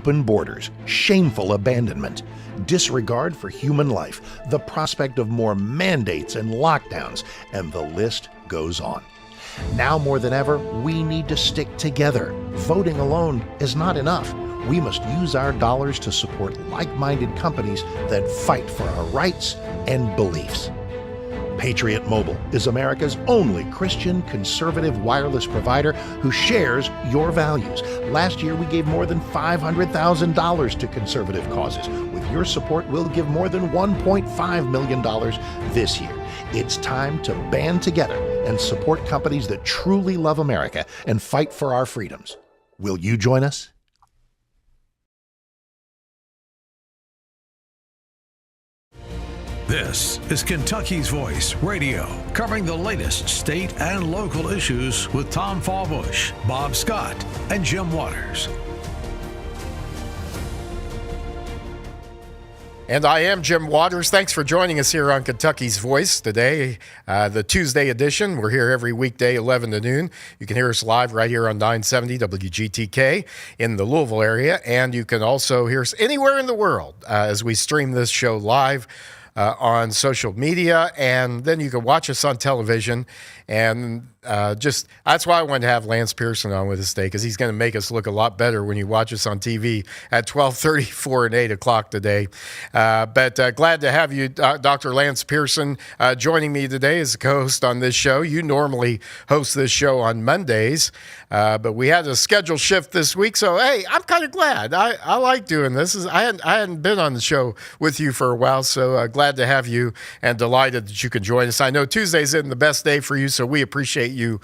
open borders, shameful abandonment, disregard for human life, the prospect of more mandates and lockdowns, and the list goes on. Now more than ever, we need to stick together. Voting alone is not enough. We must use our dollars to support like-minded companies that fight for our rights and beliefs. Patriot Mobile is America's only Christian conservative wireless provider who shares your values. Last year, we gave more than $500,000 to conservative causes. With your support, we'll give more than $1.5 million this year. It's time to band together and support companies that truly love America and fight for our freedoms. Will you join us? This is Kentucky's Voice Radio, covering the latest state and local issues with Tom Fallbush, Bob Scott, and Jim Waters. And I am Jim Waters. Thanks for joining us here on Kentucky's Voice today, the Tuesday edition. We're here every weekday, 11 to noon. You can hear us live right here on 970 WGTK in the Louisville area. And you can also hear us anywhere in the world as we stream this show live on social media, and then you can watch us on television. And that's why I wanted to have Lance Pearson on with us today, because he's going to make us look a lot better when you watch us on TV at 12:30, 4, and 8 o'clock today. But glad to have you, Dr. Lance Pearson, joining me today as a co-host on this show. You normally host this show on Mondays, but we had a schedule shift this week, so hey, I'm kind of glad. I like doing this. I hadn't been on the show with you for a while, so glad to have you and delighted that you can join us. I know Tuesdays isn't the best day for you, so we appreciate you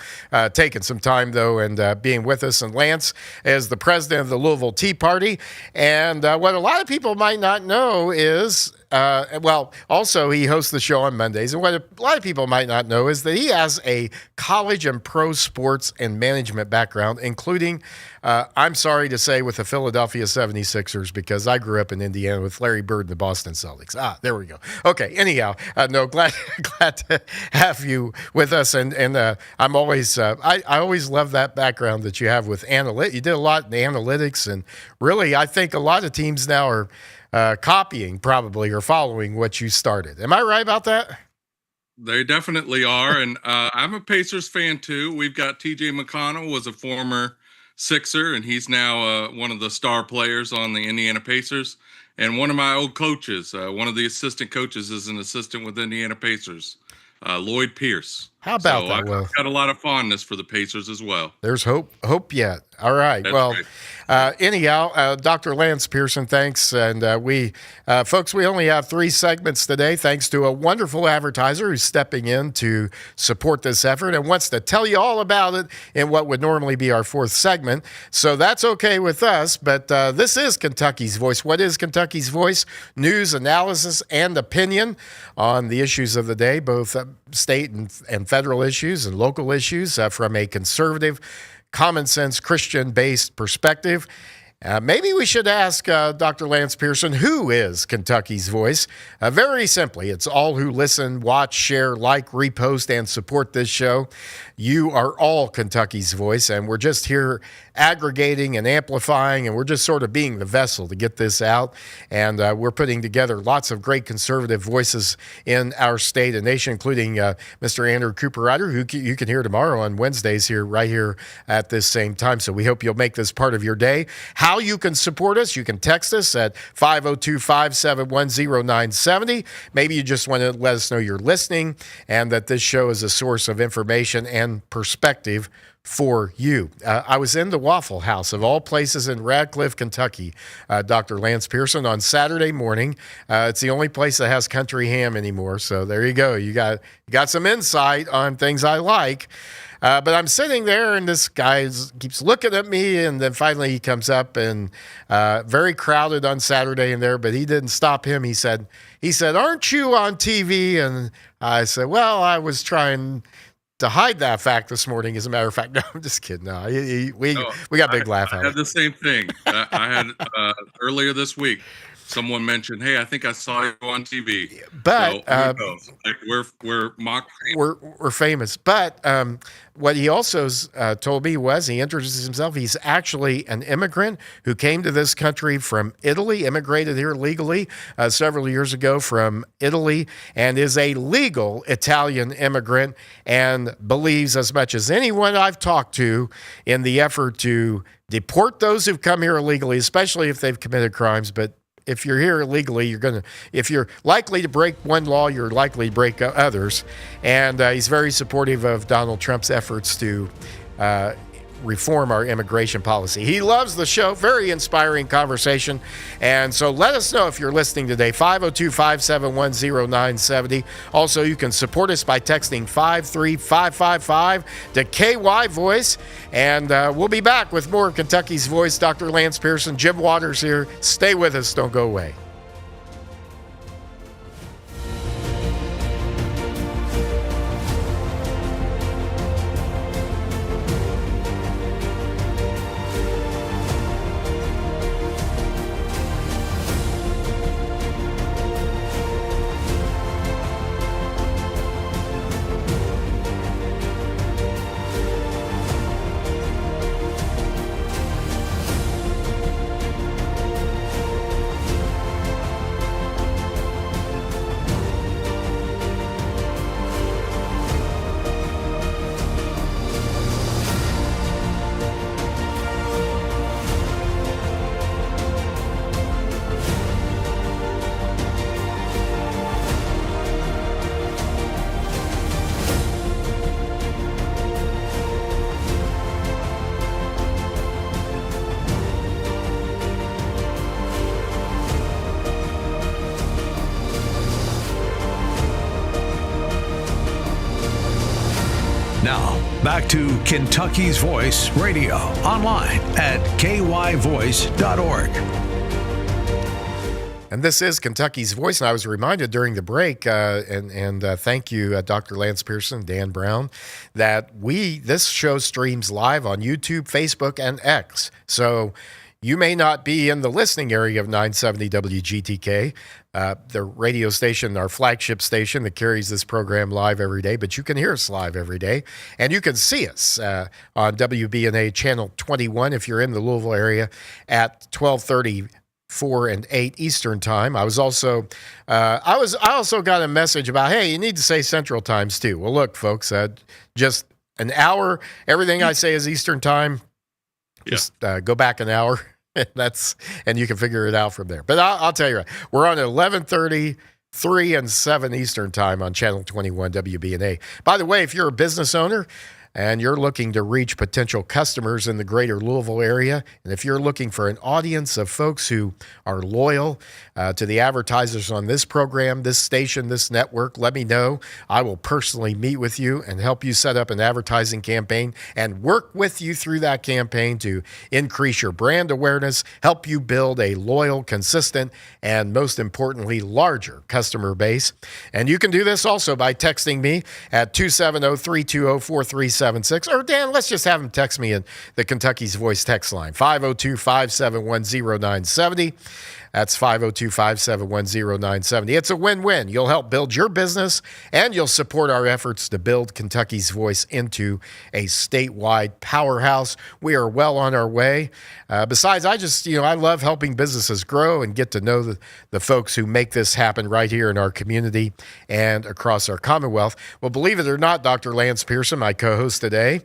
taking some time, though, and being with us. And Lance is the president of the Louisville Tea Party. And what a lot of people might not know is, also he hosts the show on Mondays. And what a lot of people might not know is that he has a college and pro sports and management background, including, I'm sorry to say, with the Philadelphia 76ers, because I grew up in Indiana with Larry Bird and the Boston Celtics. There we go. Okay, anyhow, glad to have you with us. And I'm always, I always love that background that you have with analytics. You did a lot in analytics, and really, I think a lot of teams now are copying probably or following what you started. Am I right about that? They definitely are. And I'm a Pacers fan too. We've got TJ McConnell, was a former Sixer, and he's now one of the star players on the Indiana Pacers. And one of my old coaches, one of the assistant coaches, is an assistant with Indiana Pacers, Lloyd Pierce. How about that? I've got a lot of fondness for the Pacers as well. There's hope yet. All right. That's well, right. Anyhow, Dr. Lance Pearson, thanks. And folks, we only have 3 segments today, thanks to a wonderful advertiser who's stepping in to support this effort and wants to tell you all about it in what would normally be our 4th segment. So that's okay with us. But this is Kentucky's Voice. What is Kentucky's Voice? News, analysis, and opinion on the issues of the day, both state and federal issues and local issues from a conservative, common sense, Christian-based perspective. Maybe we should ask Dr. Lance Pearson, who is Kentucky's Voice? Very simply, it's all who listen, watch, share, like, repost, and support this show. You are all Kentucky's Voice, and we're just here aggregating and amplifying, and we're just sort of being the vessel to get this out. And we're putting together lots of great conservative voices in our state and nation, including Mr. Andrew Cooper-Ryder, who you can hear tomorrow on Wednesdays right here at this same time. So we hope you'll make this part of your day. How you can support us, you can text us at 502-571-0970. Maybe you just want to let us know you're listening and that this show is a source of information and perspective for you. I was in the Waffle House, of all places, in Radcliffe, Kentucky, Dr. Lance Pearson, on Saturday morning. It's the only place that has country ham anymore, so there you go. You got some insight on things I like. But I'm sitting there, and this guy keeps looking at me, and then finally he comes up, and very crowded on Saturday in there, but he didn't stop him. He said, "Aren't you on TV?" And I said, "Well, I was trying to hide that fact this morning, as a matter of fact." No, I'm just kidding. No, we got a big laugh I at had it. the same thing. I had earlier this week. someone mentioned, "Hey, I think I saw you on TV." But So who knows? Like we're mock. we're famous. But what he also told me was he introduces himself. He's actually an immigrant who came to this country from Italy, immigrated here legally several years ago from Italy, and is a legal Italian immigrant, and believes as much as anyone I've talked to in the effort to deport those who've come here illegally, especially if they've committed crimes. But if you're here illegally, if you're likely to break one law, you're likely to break others. And he's very supportive of Donald Trump's efforts to reform our immigration policy. He loves the show. Very inspiring conversation. And so let us know if you're listening today, 502-571-0970. Also, you can support us by texting 53555 to KY Voice. And we'll be back with more of Kentucky's Voice. Dr. Lance Pearson, Jim Waters here. Stay with us. Don't go away. Now, back to Kentucky's Voice Radio, online at kyvoice.org. And this is Kentucky's Voice. And I was reminded during the break, and thank you, Dr. Lance Pearson, Dan Brown, that this show streams live on YouTube, Facebook, and X. So you may not be in the listening area of 970 WGTK, the radio station, our flagship station that carries this program live every day, but you can hear us live every day. And you can see us on WBNA Channel 21 if you're in the Louisville area at 12:30 4 and 8 Eastern time. I also got a message about, hey, you need to say Central times too. Well, look, folks, just an hour. Everything I say is Eastern time. Just go back an hour. And you can figure it out from there. But I'll tell you right, we're on at 11:30, 3 and 7 Eastern time on Channel 21 WBNA. By the way, if you're a business owner and you're looking to reach potential customers in the greater Louisville area, and if you're looking for an audience of folks who are loyal to the advertisers on this program, this station, this network, let me know. I will personally meet with you and help you set up an advertising campaign and work with you through that campaign to increase your brand awareness, help you build a loyal, consistent, and most importantly, larger customer base. And you can do this also by texting me at 270-320-4376. Or Dan, let's just have him text me at the Kentucky's Voice text line, 502-571-0970. That's 502-571-0970. It's a win-win. You'll help build your business, and you'll support our efforts to build Kentucky's Voice into a statewide powerhouse. We are well on our way. Besides, I love helping businesses grow and get to know the folks who make this happen right here in our community and across our Commonwealth. Well, believe it or not, Dr. Lance Pearson, my co-host today,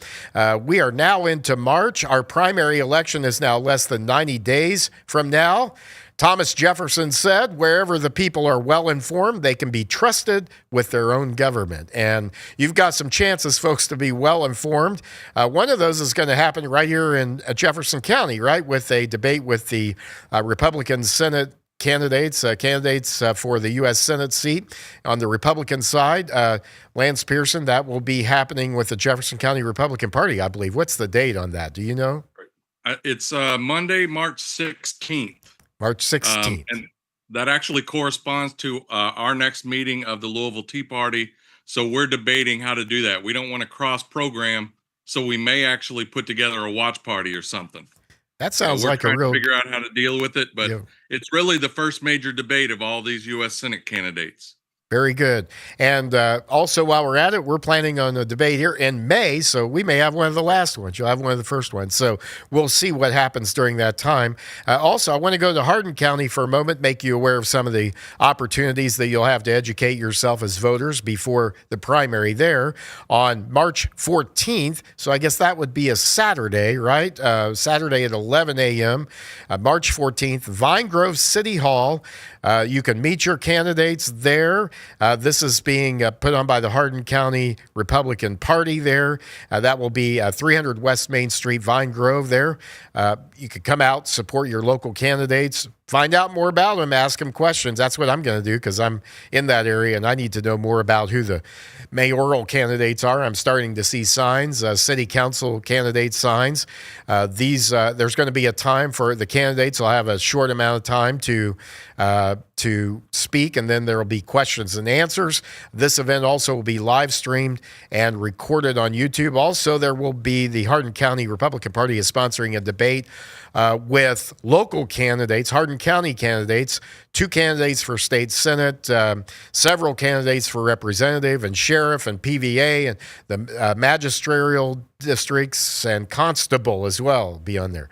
we are now into March. Our primary election is now less than 90 days from now. Thomas Jefferson said, wherever the people are well informed, they can be trusted with their own government. And you've got some chances, folks, to be well informed. One of those is going to happen right here in Jefferson County, right, with a debate with the Republican Senate candidates for the U.S. Senate seat on the Republican side. Lance Pearson, that will be happening with the Jefferson County Republican Party, I believe. What's the date on that? Do you know? It's Monday, March 16th. March 16th. And that actually corresponds to our next meeting of the Louisville Tea Party. So we're debating how to do that. We don't want to cross program, so we may actually put together a watch party or something. That So sounds we're like a trying to real, figure out how to deal with it, but yeah. it's really the first major debate of all these U.S. Senate candidates. Very good. And also, while we're at it, we're planning on a debate here in May, so we may have one of the last ones. You'll have one of the first ones. So we'll see what happens during that time. Also, I want to go to Hardin County for a moment, make you aware of some of the opportunities that you'll have to educate yourself as voters before the primary there on March 14th. So I guess that would be a Saturday, right? Saturday at 11 a.m., March 14th, Vine Grove City Hall. You can meet your candidates there. This is being put on by the Hardin County Republican Party there. That will be 300 West Main Street, Vine Grove there. You can come out, support your local candidates, find out more about them, ask them questions. That's what I'm going to do because I'm in that area and I need to know more about who the mayoral candidates are. I'm starting to see signs, city council candidate signs. There's going to be a time for the candidates. Will have a short amount of time to speak, and then there will be questions and answers. This event also will be live streamed and recorded on YouTube. Also, there will be the Hardin County Republican Party is sponsoring a debate with local candidates, Hardin County candidates, 2 candidates for state senate, several candidates for representative and sheriff and PVA and the magisterial districts and constable as well be on there.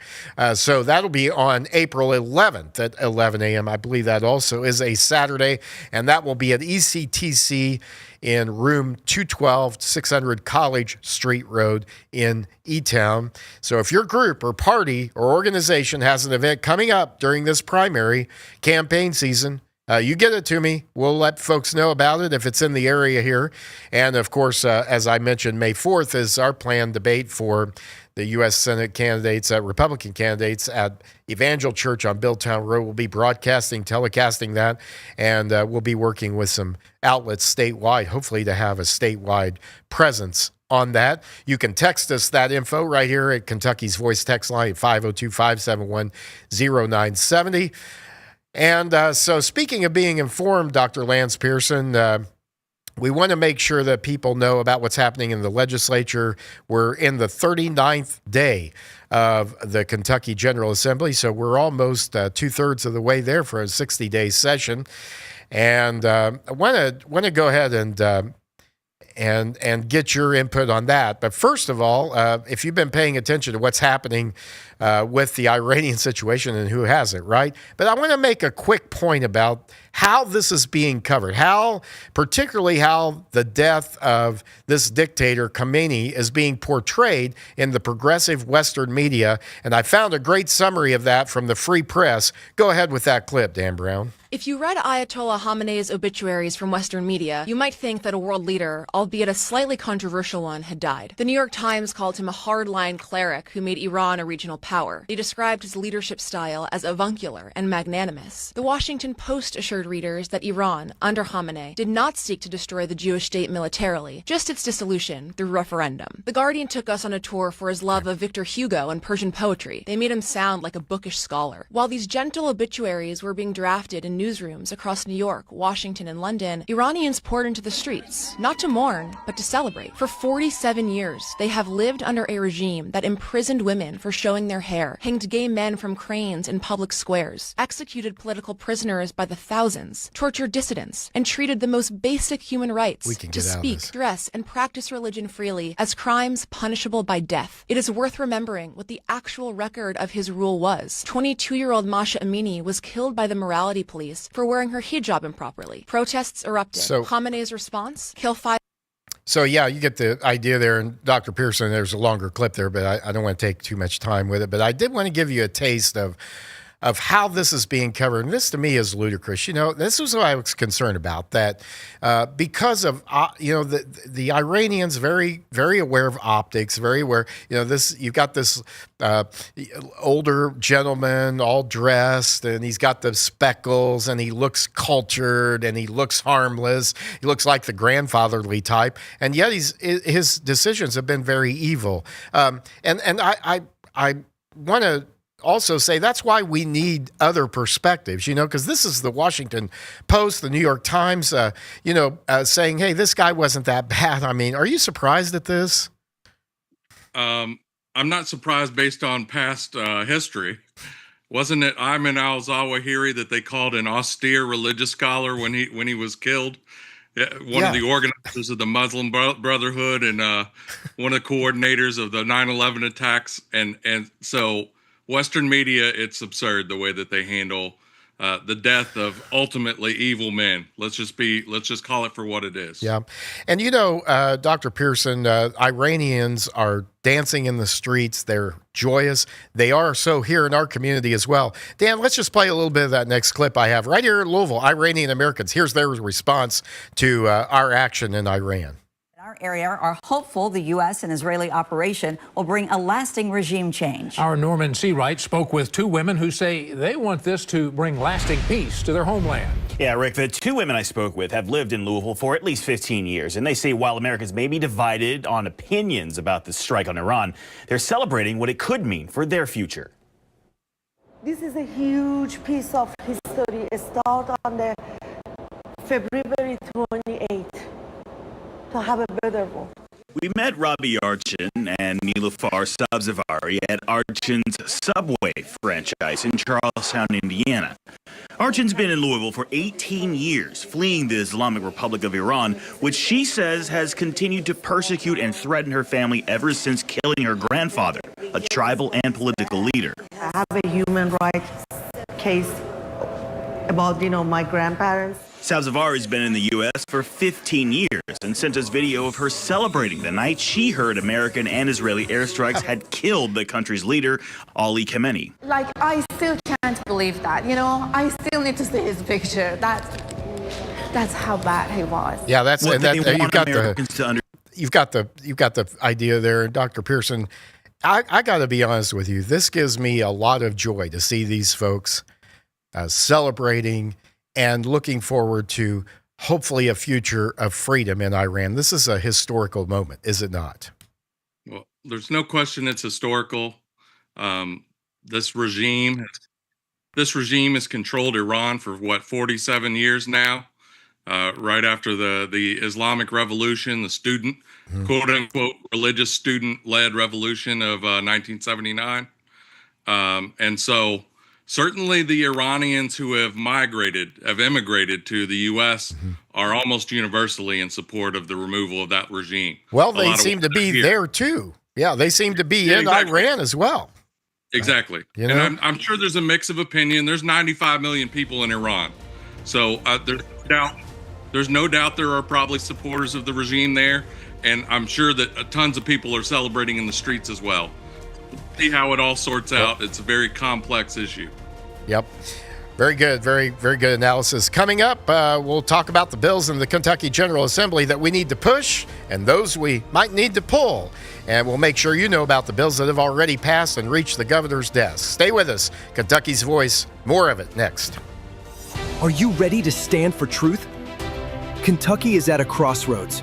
So that'll be on April 11th at 11 a.m. I believe that also is a Saturday, and that will be at ECTC in room 212, 600 College Street Road in E-Town. So if your group or party or organization has an event coming up during this primary campaign season, you get it to me. We'll let folks know about it if it's in the area here. And, of course, as I mentioned, May 4th is our planned debate for the U.S. Senate candidates, Republican candidates at Evangel Church on Billtown Road. We'll be telecasting that, and we'll be working with some outlets statewide, hopefully to have a statewide presence on that. You can text us that info right here at Kentucky's Voice text line at 502-571-0970. And so speaking of being informed, Dr. Lance Pearson, we want to make sure that people know about what's happening in the legislature. We're in the 39th day of the Kentucky General Assembly, so we're almost 2/3 of the way there for a 60-day session. And I want to go ahead and get your input on that. But first of all, if you've been paying attention to what's happening with the Iranian situation, and who hasn't, right? But I want to make a quick point about how this is being covered, particularly how the death of this dictator, Khamenei, is being portrayed in the progressive Western media. And I found a great summary of that from the Free Press. Go ahead with that clip, Dan Brown. If you read Ayatollah Khamenei's obituaries from Western media, you might think that a world leader, albeit a slightly controversial one, had died. The New York Times called him a hardline cleric who made Iran a regional power. They described his leadership style as avuncular and magnanimous. The Washington Post assured readers that Iran, under Khamenei, did not seek to destroy the Jewish state militarily, just its dissolution through referendum. The Guardian took us on a tour for his love of Victor Hugo and Persian poetry. They made him sound like a bookish scholar. While these gentle obituaries were being drafted in newsrooms across New York, Washington, and London, Iranians poured into the streets, not to mourn, but to celebrate. For 47 years, they have lived under a regime that imprisoned women for showing their hair, hanged gay men from cranes in public squares, executed political prisoners by the thousands, tortured dissidents, and treated the most basic human rights to speak, dress, and practice religion freely as crimes punishable by death. It is worth remembering what the actual record of his rule was. 22-year-old Masha Amini was killed by the morality police for wearing her hijab improperly. Protests erupted. Khamenei's response? Kill 5. So, yeah, you get the idea there. And Dr. Pearson, there's a longer clip there, but I don't want to take too much time with it. But I did want to give you a taste of how this is being covered. And this, to me, is ludicrous. You know, this was what I was concerned about, that because of, the Iranians, very, very aware of optics, very aware, you've got this older gentleman all dressed, and he's got the speckles, and he looks cultured, and he looks harmless. He looks like the grandfatherly type. And yet his decisions have been very evil. And I want to also say that's why we need other perspectives, because this is the Washington Post, the New York Times, saying, hey, this guy wasn't that bad. I mean, are you surprised at this? I'm not surprised based on past history. Wasn't it Ayman al-Zawahiri that they called an austere religious scholar when he was killed? One of the organizers of the Muslim Brotherhood and one of the coordinators of the 9/11 attacks. And so Western media, it's absurd the way that they handle the death of ultimately evil men. Let's just call it for what it is. Yeah. And Dr. Pearson, Iranians are dancing in the streets. They're joyous. They are so here in our community as well. Dan, let's just play a little bit of that next clip I have right here in Louisville. Iranian Americans. Here's their response to our action in Iran. Our area are hopeful the U.S. and Israeli operation will bring a lasting regime change. Our Norman Seawright spoke with two women who say they want this to bring lasting peace to their homeland. Yeah, Rick, the two women I spoke with have lived in Louisville for at least 15 years, and they say while Americans may be divided on opinions about the strike on Iran, they're celebrating what it could mean for their future. This is a huge piece of history. It started on the February 28th. To have a better world. We met Robbie Archin and Nilufar Sabzavari at Archin's Subway franchise in Charlestown, Indiana. Archin's been in Louisville for 18 years, fleeing the Islamic Republic of Iran, which she says has continued to persecute and threaten her family ever since killing her grandfather, a tribal and political leader. I have a human rights case about, my grandparents. Sabzavari has been in the U.S. for 15 years and sent us video of her celebrating the night she heard American and Israeli airstrikes had killed the country's leader, Ali Khamenei. I still can't believe that. I still need to see his picture. That's how bad he was. Yeah, that's What that, they you've want got Americans to you've got the idea there, Dr. Pearson. I got to be honest with you. This gives me a lot of joy to see these folks celebrating and looking forward to hopefully a future of freedom in Iran. This is a historical moment, is it not? Well, there's no question it's historical. This regime has controlled Iran for 47 years now. Right after the Islamic Revolution, the quote unquote religious student-led revolution of 1979, and so. Certainly the Iranians who have immigrated to the U.S. are almost universally in support of the removal of that regime. Well, they seem to be there too. Yeah, they seem to be in Iran as well. Exactly. And I'm sure there's a mix of opinion. There's 95 million people in Iran. So there's no doubt there are probably supporters of the regime there. And I'm sure that tons of people are celebrating in the streets as well. See how it all sorts out. It's a very complex issue. Yep. Very good. Very, very good analysis. Coming up, we'll talk about the bills in the Kentucky General Assembly that we need to push and those we might need to pull. And we'll make sure you know about the bills that have already passed and reached the governor's desk. Stay with us. Kentucky's Voice. More of it next. Are you ready to stand for truth? Kentucky is at a crossroads,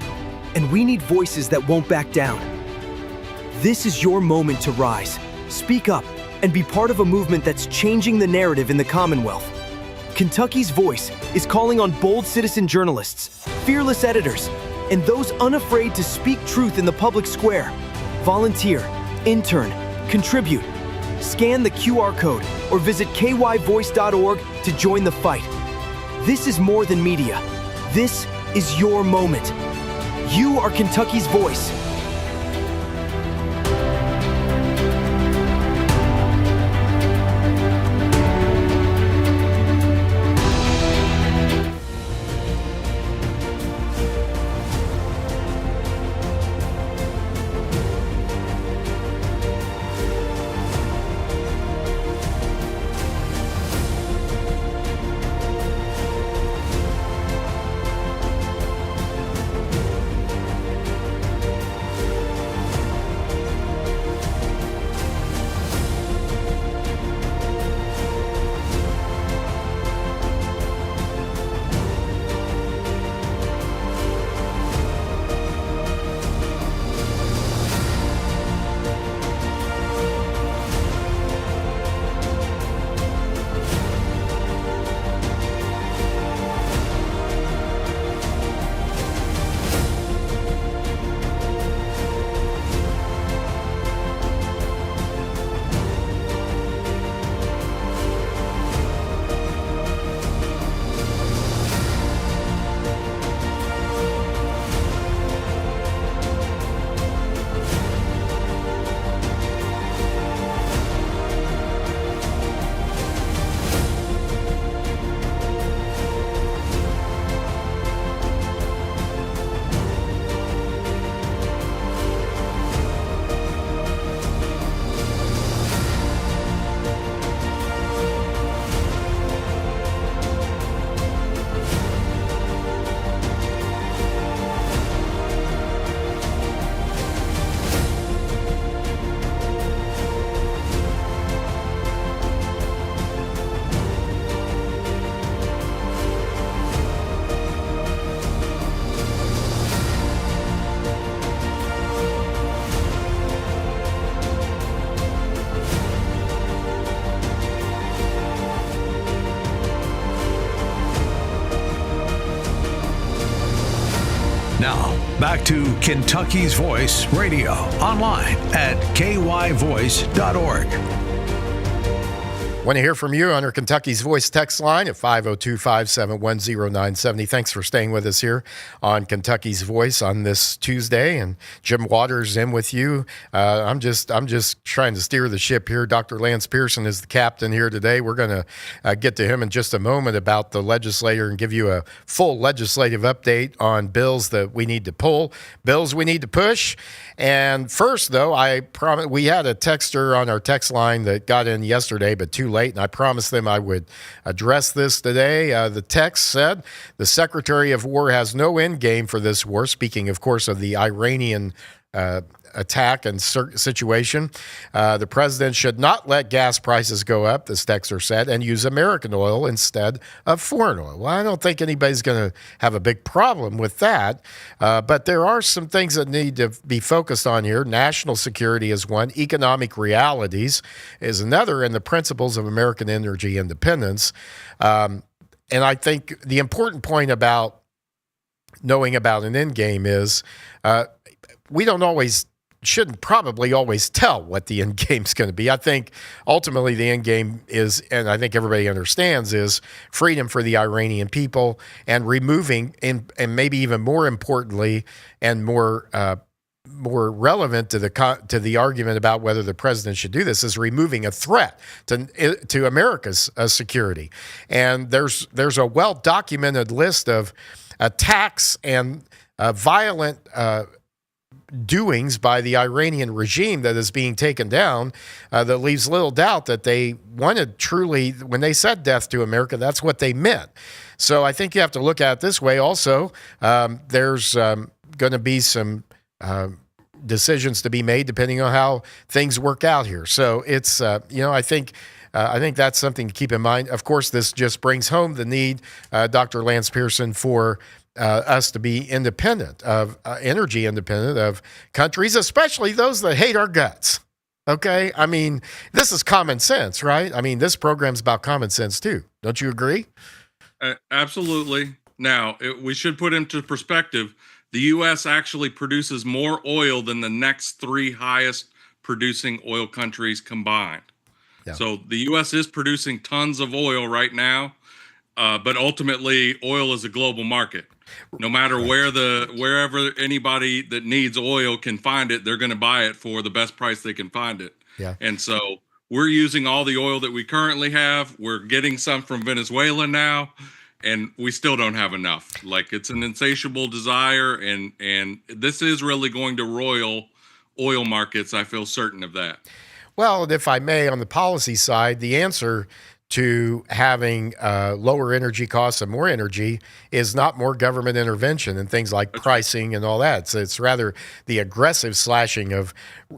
and we need voices that won't back down. This is your moment to rise, speak up, and be part of a movement that's changing the narrative in the Commonwealth. Kentucky's Voice is calling on bold citizen journalists, fearless editors, and those unafraid to speak truth in the public square. Volunteer, intern, contribute. Scan the QR code or visit kyvoice.org to join the fight. This is more than media. This is your moment. You are Kentucky's voice. Now, back to Kentucky's Voice Radio, online at kyvoice.org. Want to hear from you on our Kentucky's Voice text line at 502-571-0970. Thanks for staying with us here on Kentucky's Voice on this Tuesday. And Jim Waters in with you. I'm just trying to steer the ship here. Dr. Lance Pearson is the captain here today. We're going to get to him in just a moment about the legislator and give you a full legislative update on bills that we need to pull, bills we need to push. And first, though, I promise we had a texter on our text line that got in yesterday, but too late, and I promised them I would address this today. The text said the Secretary of War has no end game for this war, speaking, of course, of the Iranian attack and situation. The president should not let gas prices go up, this texter said, and use American oil instead of foreign oil. Well, I don't think anybody's going to have a big problem with that, but there are some things that need to be focused on here. National security is one. Economic realities is another, and the principles of American energy independence. And I think the important point about knowing about an end game is we shouldn't probably always tell what the end game's going to be. I think ultimately the end game is, and I think everybody understands, is freedom for the Iranian people and removing, and maybe even more importantly and more relevant to the argument about whether the president should do this, is removing a threat to America's security. And there's a well-documented list of attacks and violent doings by the Iranian regime that is being taken down that leaves little doubt that they wanted truly, when they said death to America, that's what they meant. So I think you have to look at it this way also. There's going to be some decisions to be made depending on how things work out here. So it's, I think that's something to keep in mind. Of course, this just brings home the need, Dr. Lance Pearson, for us to be independent of energy independent of countries, especially those that hate our guts. Okay? I mean, this is common sense, right? I mean, this program's about common sense too. Don't you agree? Absolutely. Now, we should put into perspective, the U.S. actually produces more oil than the next three highest producing oil countries combined. Yeah. So the U.S. is producing tons of oil right now, but ultimately oil is a global market. No matter wherever anybody that needs oil can find it, they're going to buy it for the best price they can find it. Yeah. And so we're using all the oil that we currently have. We're getting some from Venezuela now, and we still don't have enough. Like, it's an insatiable desire, and this is really going to roil oil markets. I feel certain of that. Well, if I may, on the policy side, the answer to having lower energy costs and more energy is not more government intervention and things like pricing and all that. So it's rather the aggressive slashing of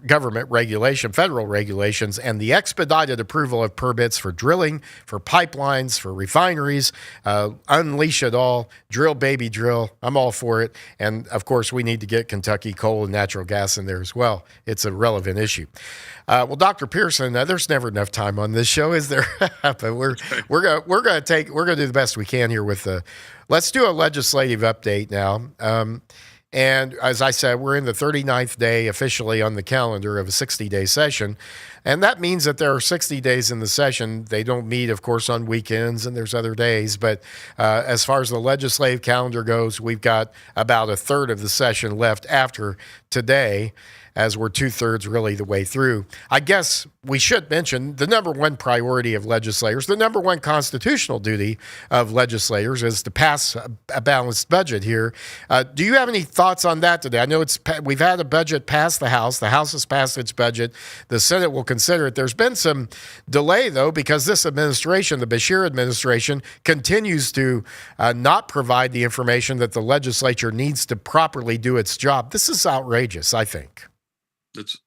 government regulation, federal regulations, and the expedited approval of permits for drilling, for pipelines, for refineries. Unleash it all. Drill, baby, drill. I'm all for it. And, of course, we need to get Kentucky coal and natural gas in there as well. It's a relevant issue. Well, Dr. Pearson, there's never enough time on this show, is there? But we're gonna do the best we can here with the. Let's do a legislative update now. And as I said, we're in the 39th day officially on the calendar of a 60-day session. And that means that there are 60 days in the session. They don't meet, of course, on weekends, and there's other days. But as far as the legislative calendar goes, we've got about a third of the session left after today, as we're two-thirds really the way through. I guess we should mention the number one priority of legislators, the number one constitutional duty of legislators is to pass a balanced budget here. Do you have any thoughts on that today? I know we've had a budget pass the House. The House has passed its budget. The Senate will consider it. There's been some delay, though, because this administration, the Bashir administration, continues to not provide the information that the legislature needs to properly do its job. This is outrageous, I think.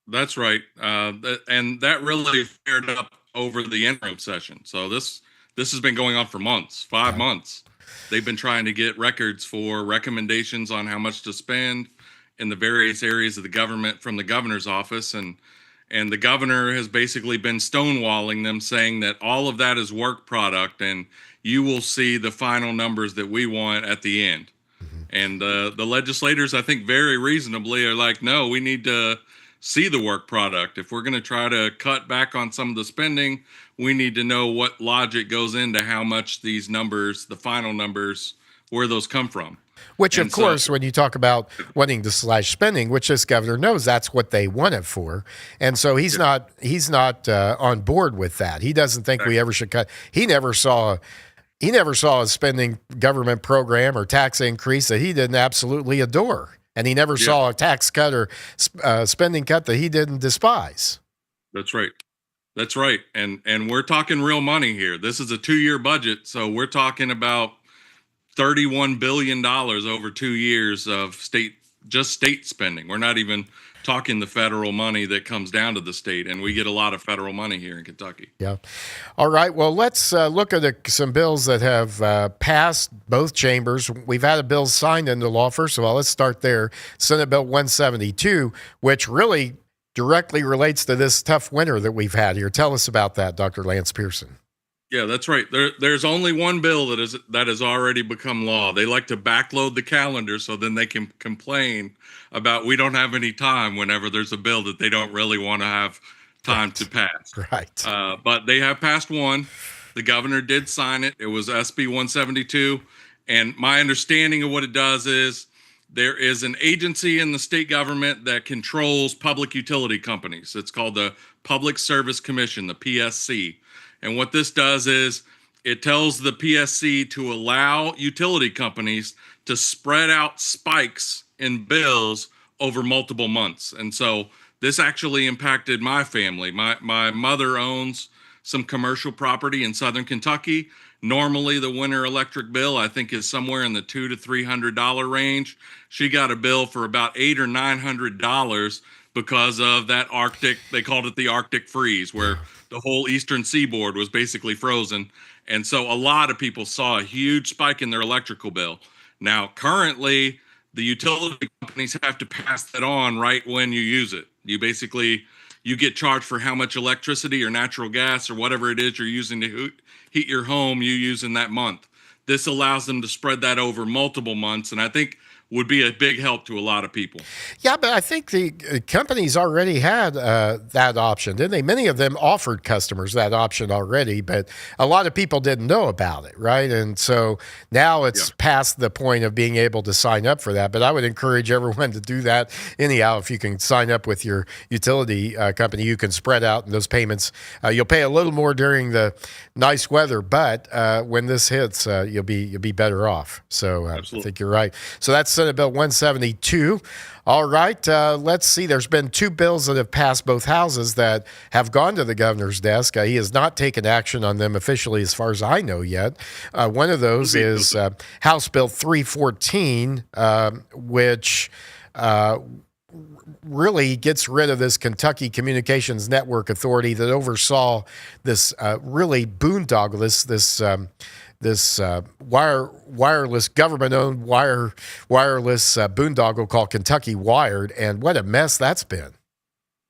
That's right. And that really flared up over the interim session. So this has been going on for months, 5 months. They've been trying to get records for recommendations on how much to spend in the various areas of the government from the governor's office. And the governor has basically been stonewalling them, saying that all of that is work product and you will see the final numbers that we want at the end. And the legislators, I think, very reasonably are like, no, we need to see the work product. If we're going to try to cut back on some of the spending, we need to know what logic goes into how much these numbers, the final numbers, where those come from. Which, of course, when you talk about wanting to slash spending, which this governor knows that's what they want it for, and so he's not on board with that. He doesn't think we ever should cut. He never saw a spending government program or tax increase that he didn't absolutely adore, and he never saw a tax cut or spending cut that he didn't despise. That's right. That's right. And we're talking real money here. This is a 2-year budget, so we're talking about $31 billion over 2 years of state spending. We're not even talking the federal money that comes down to the state, and we get a lot of federal money here in Kentucky. Yeah. All right. Well, let's look at some bills that have passed both chambers. We've had a bill signed into law. First of all, let's start there. Senate Bill 172, which really directly relates to this tough winter that we've had here. Tell us about that, Dr. Lance Pearson. Yeah, that's right. There's only one bill that has already become law. They like to backload the calendar so then they can complain about we don't have any time whenever there's a bill that they don't really want to have time to pass. Right. But they have passed one. The governor did sign it. It was SB 172. And my understanding of what it does is there is an agency in the state government that controls public utility companies. It's called the Public Service Commission, the PSC. And what this does is it tells the PSC to allow utility companies to spread out spikes in bills over multiple months. And so this actually impacted my family. My mother owns some commercial property in Southern Kentucky. Normally, the winter electric bill, I think, is somewhere in the $200 to $300 range. She got a bill for about $800 or $900 because of that Arctic, they called it the Arctic freeze, where the whole eastern seaboard was basically frozen. And so a lot of people saw a huge spike in their electrical bill. Now, currently, the utility companies have to pass that on right when you use it. You get charged for how much electricity or natural gas or whatever it is you're using to heat your home you use in that month. This allows them to spread that over multiple months, and I think would be a big help to a lot of people. Yeah, but I think the companies already had that option, didn't they? Many of them offered customers that option already, but a lot of people didn't know about it, right? And so now it's past the point of being able to sign up for that. But I would encourage everyone to do that anyhow. If you can sign up with your utility company, you can spread out those payments. You'll pay a little more during the nice weather, but when this hits, you'll be better off. So I think you're right. So that's Senate Bill 172. All right, let's see. There's been 2 bills that have passed both houses that have gone to the governor's desk. He has not taken action on them officially as far as I know yet. One of those is House Bill 314, which really gets rid of this Kentucky Communications Network Authority that oversaw this really boondoggle, this wireless government-owned wireless boondoggle called Kentucky Wired, and what a mess that's been.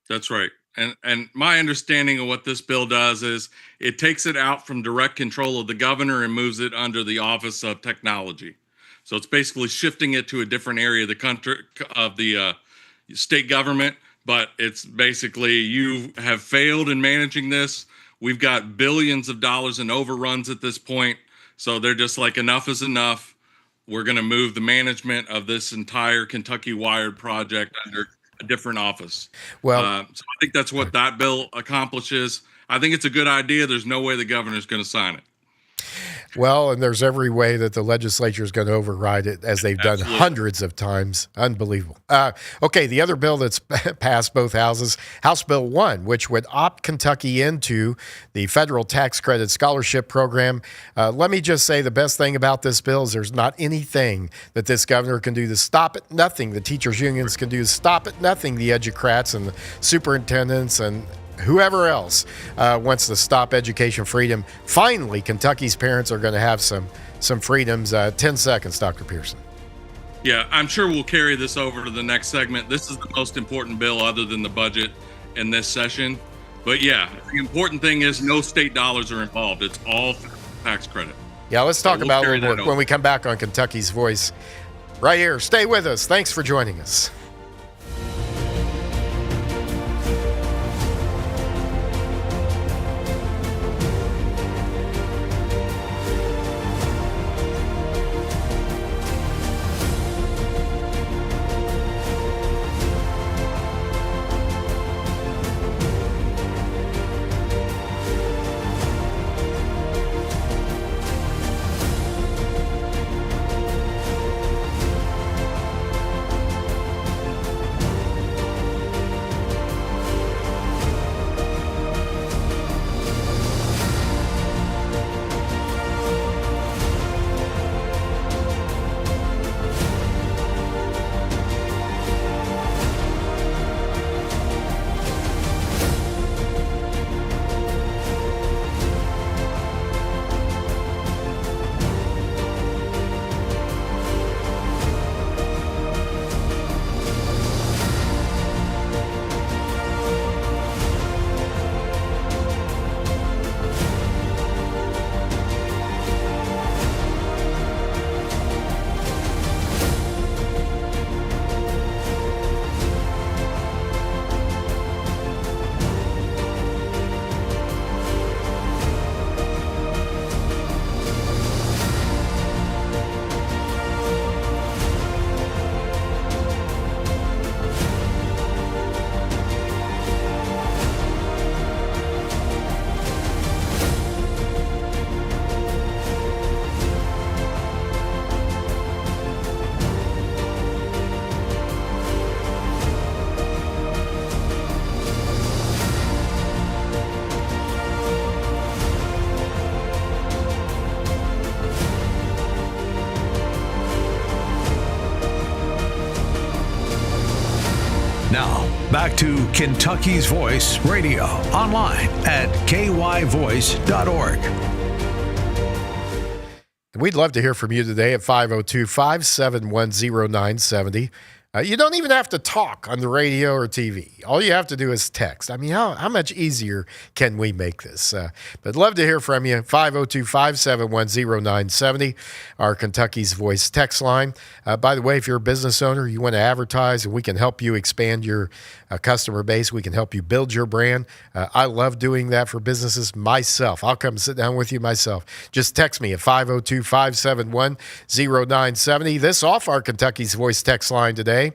That's right. And my understanding of what this bill does is it takes it out from direct control of the governor and moves it under the Office of Technology. So it's basically shifting it to a different area of the country, of the state government, but it's basically you have failed in managing this. We've got billions of dollars in overruns at this point. So they're just like, enough is enough. We're going to move the management of this entire Kentucky Wired project under a different office. Well, so I think that's what that bill accomplishes. I think it's a good idea. There's no way the governor's going to sign it. Well, and there's every way that the legislature is going to override it, as they've done hundreds of times. Unbelievable. Okay, the other bill that's passed both houses, House Bill 1, which would opt Kentucky into the federal tax credit scholarship program. Let me just say the best thing about this bill is there's not anything that this governor can do to stop it. Nothing the teachers' unions can do to stop it. Nothing the educrats and the superintendents and whoever else wants to stop education freedom. Finally, Kentucky's parents are going to have some freedoms. 10 seconds, Dr. Pearson. Yeah, I'm sure we'll carry this over to the next segment. This is the most important bill other than the budget in this session. But yeah, the important thing is no state dollars are involved. It's all tax credit. Yeah, let's talk about it a little more when we come back on Kentucky's Voice. right here. Stay with us. Thanks for joining us. Now, back to Kentucky's Voice Radio, online at kyvoice.org. We'd love to hear from you today at 502-571-0970. You don't even have to talk on the radio or TV. All you have to do is text. I mean, how much easier can we make this? But love to hear from you. 502-571-0970, our Kentucky's Voice text line. By the way, if you're a business owner, you want to advertise, and we can help you expand your customer base. We can help you build your brand. I love doing that for businesses myself. I'll come sit down with you myself. Just text me at 502-571-0970. This off our Kentucky's Voice text line today.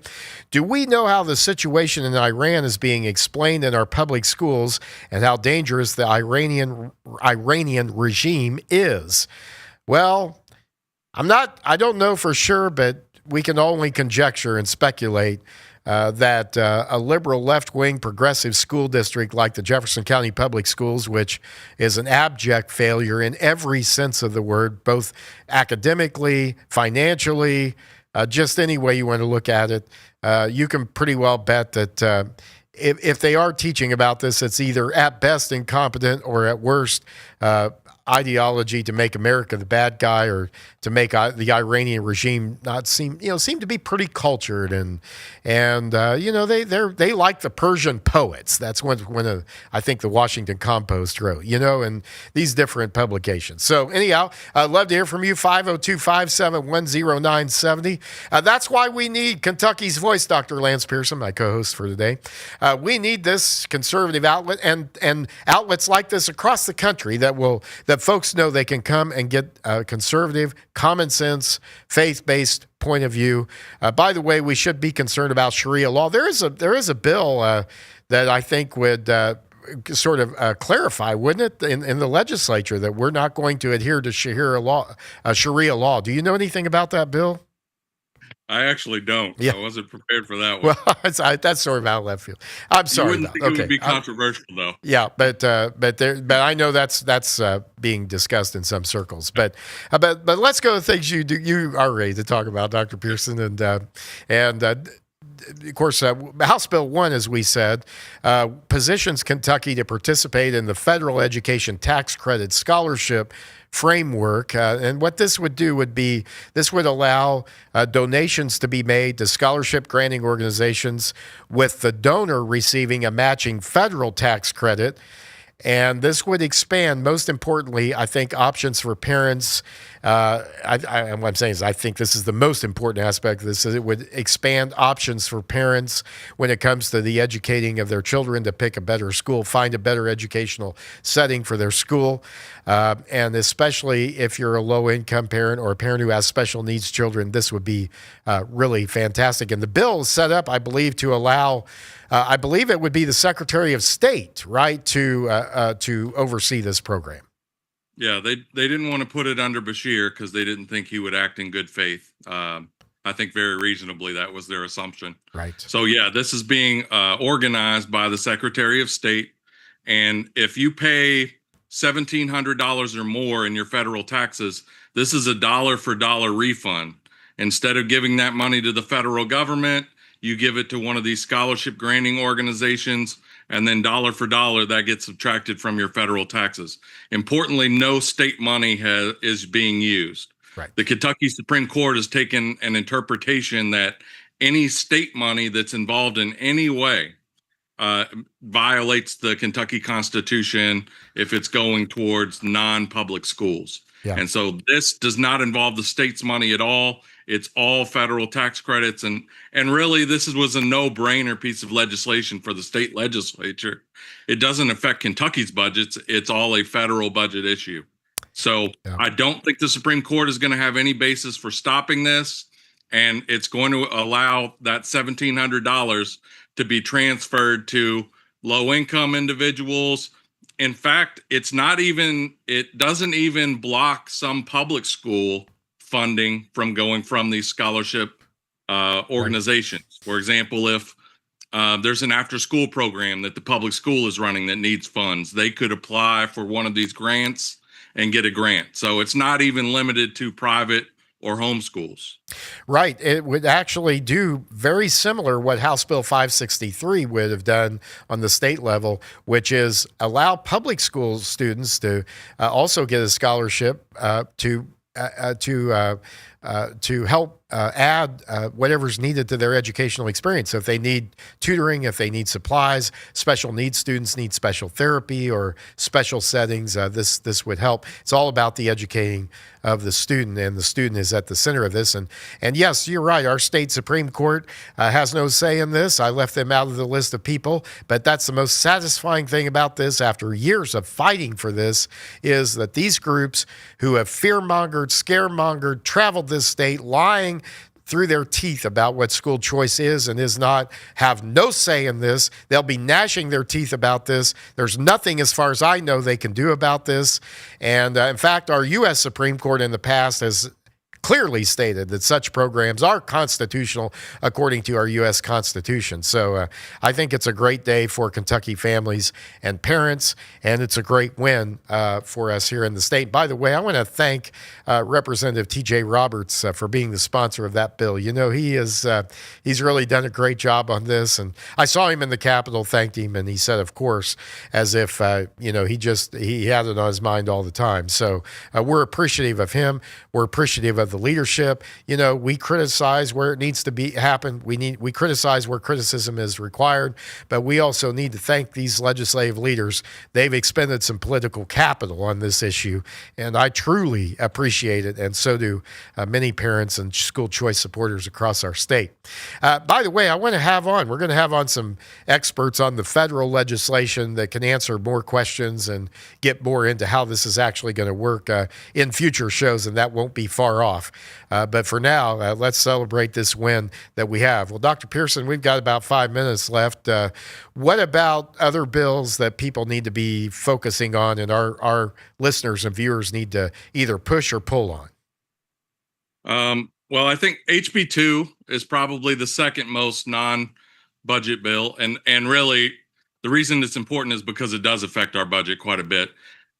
Do we know how the situation in Iran is being explained in our public schools and how dangerous the Iranian regime is? Well, I don't know for sure, but we can only conjecture and speculate that a liberal left-wing progressive school district like the Jefferson County Public Schools, which is an abject failure in every sense of the word, both academically, financially, just any way you want to look at it, you can pretty well bet that if they are teaching about this, it's either at best incompetent or at worst ideology to make America the bad guy, or to make the Iranian regime not seem to be pretty cultured, and they like the Persian poets. That's when I think the Washington Compost wrote, and these different publications. So anyhow, I'd love to hear from you. 502-571-0970. That's why we need Kentucky's Voice, Dr. Lance Pearson, my co-host for today. We need this conservative outlet and outlets like this across the country that folks know they can come and get conservative, common sense, faith-based point of view. By the way, we should be concerned about Sharia law. There is a bill that I think would sort of clarify, wouldn't it, in the legislature, that we're not going to adhere to Sharia law. Do you know anything about that bill? I actually don't. Yeah. I wasn't prepared for that one. Well, that's sort of out of left field. I'm sorry. You wouldn't think it would be controversial, though. Yeah, but I know that's being discussed in some circles. But let's go to things you are ready to talk about, Dr. Pearson, and of course, House Bill 1, as we said, positions Kentucky to participate in the federal education tax credit scholarship framework. And what this would do would allow donations to be made to scholarship granting organizations, with the donor receiving a matching federal tax credit. And this would expand, most importantly, I think, options for parents. What I'm saying is I think this is the most important aspect of this, is it would expand options for parents when it comes to the educating of their children to pick a better school, find a better educational setting for their school. And especially if you're a low-income parent or a parent who has special needs children, this would be really fantastic. And the bill is set up, I believe, to allow I believe it would be the Secretary of State, right, to oversee this program. Yeah, they didn't want to put it under Bashir because they didn't think he would act in good faith. I think very reasonably that was their assumption. Right. So yeah, this is being organized by the Secretary of State, and if you pay $1,700 or more in your federal taxes, this is a dollar for dollar refund. Instead of giving that money to the federal government, you give it to one of these scholarship granting organizations, and then dollar for dollar, that gets subtracted from your federal taxes. Importantly, no state money is being used. Right. The Kentucky Supreme Court has taken an interpretation that any state money that's involved in any way violates the Kentucky Constitution if it's going towards non-public schools. Yeah. And so this does not involve the state's money at all. It's all federal tax credits. And really, this was a no-brainer piece of legislation for the state legislature. It doesn't affect Kentucky's budgets. It's all a federal budget issue. So Yeah. I don't think the Supreme Court is going to have any basis for stopping this. And it's going to allow that $1,700 to be transferred to low-income individuals. In fact, it doesn't even block some public school funding from going from these scholarship organizations. Right. For example, if there's an after-school program that the public school is running that needs funds, they could apply for one of these grants and get a grant. So it's not even limited to private or homeschools. Right. It would actually do very similar what House Bill 563 would have done on the state level, which is allow public school students to also get a scholarship to help add whatever's needed to their educational experience. So if they need tutoring, if they need supplies, special needs students need special therapy or special settings, this would help. It's all about the educating of the student, and the student is at the center of this. And yes, you're right. Our state Supreme Court has no say in this. I left them out of the list of people, but that's the most satisfying thing about this after years of fighting for this, is that these groups who have fear-mongered, scaremongered, traveled this state lying through their teeth about what school choice is and is not, have no say in this. They'll be gnashing their teeth about this. There's nothing, as far as I know, they can do about this. And in fact, our U.S. Supreme Court in the past has clearly stated that such programs are constitutional according to our U.S. Constitution. So I think it's a great day for Kentucky families and parents, and it's a great win for us here in the state. By the way, I want to thank Representative T.J. Roberts for being the sponsor of that bill. You know, he's really done a great job on this, and I saw him in the Capitol, thanked him, and he said, of course, as if, he had it on his mind all the time. So we're appreciative of him. We're appreciative of the leadership. You know, we criticize where it needs to be happen. We criticize where criticism is required, but we also need to thank these legislative leaders. They've expended some political capital on this issue, and I truly appreciate it, and so do many parents and school choice supporters across our state. By the way, we're going to have on some experts on the federal legislation that can answer more questions and get more into how this is actually going to work in future shows, and that won't be far off. But for now, let's celebrate this win that we have. Well, Dr. Pearson, we've got about 5 minutes left. What about other bills that people need to be focusing on and our listeners and viewers need to either push or pull on? Well, I think HB 2 is probably the second most non-budget bill. And really, the reason it's important is because it does affect our budget quite a bit.